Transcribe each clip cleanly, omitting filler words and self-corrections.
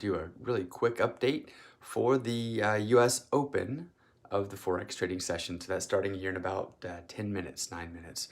Do a really quick update for the US Open of the Forex trading session. So that's starting here in about 10 minutes, 9 minutes.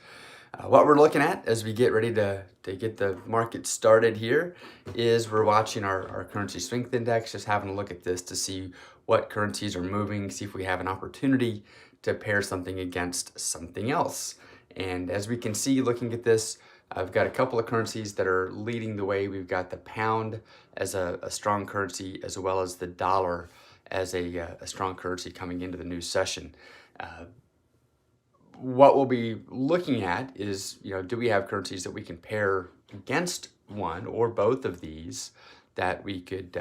What we're looking at as we get ready to get the market started here is we're watching our currency strength index, just having a look at this to see what currencies are moving, see if we have an opportunity to pair something against something else. And as we can see, looking at this, I've got a couple of currencies that are leading the way. We've got the pound as a strong currency, as well as the dollar as a strong currency coming into the new session. What we'll be looking at is, do we have currencies that we can pair against one or both of these that we could,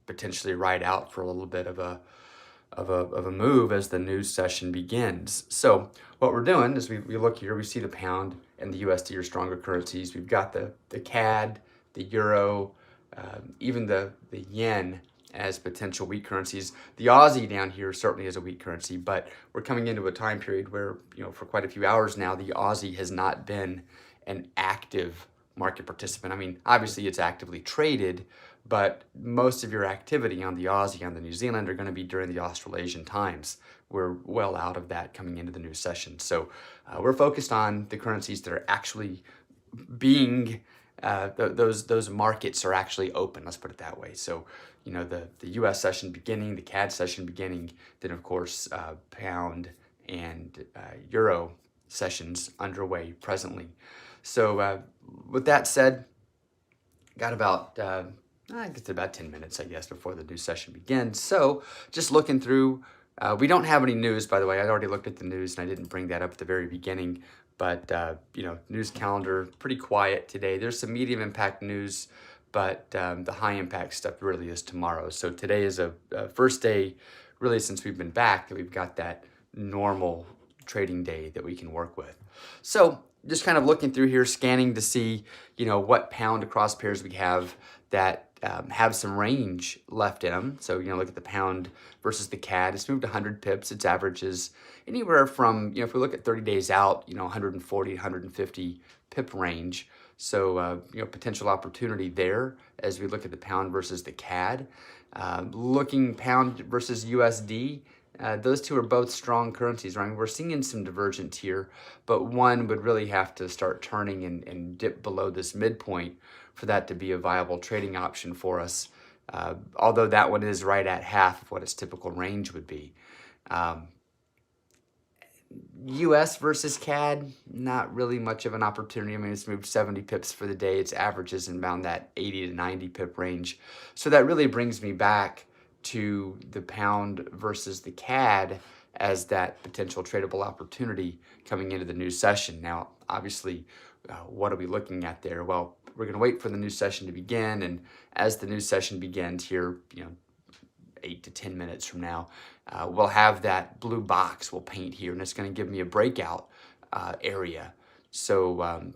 potentially ride out for a little bit of a move as the new session begins. So what we're doing is we look here, we see the pound and the USD are stronger currencies. We've got the CAD, the euro, even the yen as potential weak currencies. The Aussie down here certainly is a weak currency, but we're coming into a time period where, for quite a few hours now, the Aussie has not been an active market participant. I mean, obviously it's actively traded, but most of your activity on the Aussie, on the New Zealand, are going to be during the Australasian times. We're well out of that coming into the new session. So we're focused on the currencies that are actually being, those markets are actually open, let's put it that way. So, the US session beginning, the CAD session beginning, then of course, pound and euro sessions underway presently. So with that said, got about, I guess about 10 minutes, I guess, before the new session begins. So just looking through, we don't have any news, by the way. I already looked at the news and I didn't bring that up at the very beginning. But, news calendar, pretty quiet today. There's some medium impact news, but the high impact stuff really is tomorrow. So today is a first day, really, since we've been back, that we've got that normal trading day that we can work with. So just kind of looking through here, scanning to see, what pound across pairs we have that have some range left in them. So, look at the pound versus the CAD. It's moved 100 pips. Its average is anywhere from, if we look at 30 days out, 140, 150 pip range. So, potential opportunity there as we look at the pound versus the CAD. Looking pound versus USD, those two are both strong currencies, right? We're seeing some divergence here, but one would really have to start turning and dip below this midpoint for that to be a viable trading option for us, although that one is right at half of what its typical range would be. US versus CAD, not really much of an opportunity. I mean, it's moved 70 pips for the day. Its average is around that 80 to 90 pip range. So that really brings me back to the pound versus the CAD as that potential tradable opportunity coming into the new session. Now, obviously, what are we looking at there? Well, we're going to wait for the new session to begin, and as the new session begins here, 8 to 10 minutes from now, we'll have that blue box we'll paint here, and it's going to give me a breakout area. So,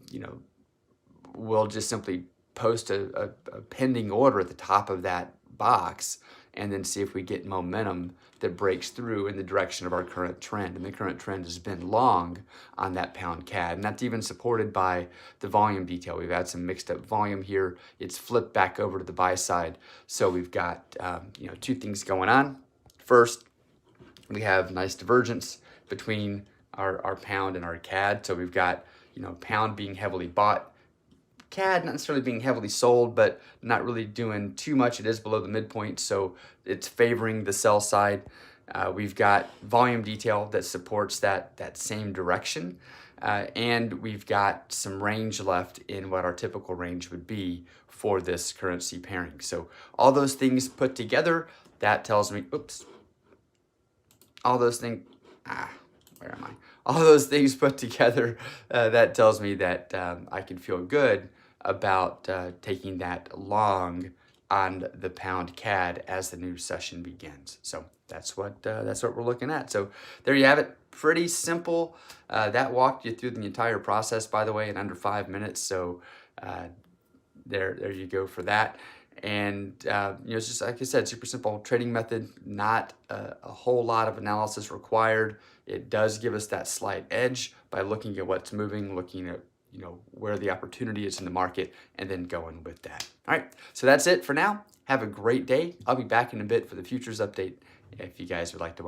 we'll just simply post a pending order at the top of that box and then see if we get momentum that breaks through in the direction of our current trend. And the current trend has been long on that pound CAD, and that's even supported by the volume detail. We've had some mixed up volume here. It's flipped back over to the buy side. So we've got, two things going on. First, we have nice divergence between our pound and our CAD. So we've got, pound being heavily bought, CAD not necessarily being heavily sold, but not really doing too much. It is below the midpoint, so it's favoring the sell side. We've got volume detail that supports that same direction, and we've got some range left in what our typical range would be for this currency pairing. So all those things put together, that tells me, all those things, where am I? All those things put together, that tells me that I can feel good about taking that long on the pound CAD as the new session begins. So that's what we're looking at. So there you have it. Pretty simple. That walked you through the entire process, by the way, in under 5 minutes. So there you go for that. And it's just like I said, super simple trading method, not a whole lot of analysis required. It does give us that slight edge by looking at what's moving, looking at where the opportunity is in the market, and then going with that. All right, so that's it for now. Have a great day. I'll be back in a bit for the futures update if you guys would like to watch.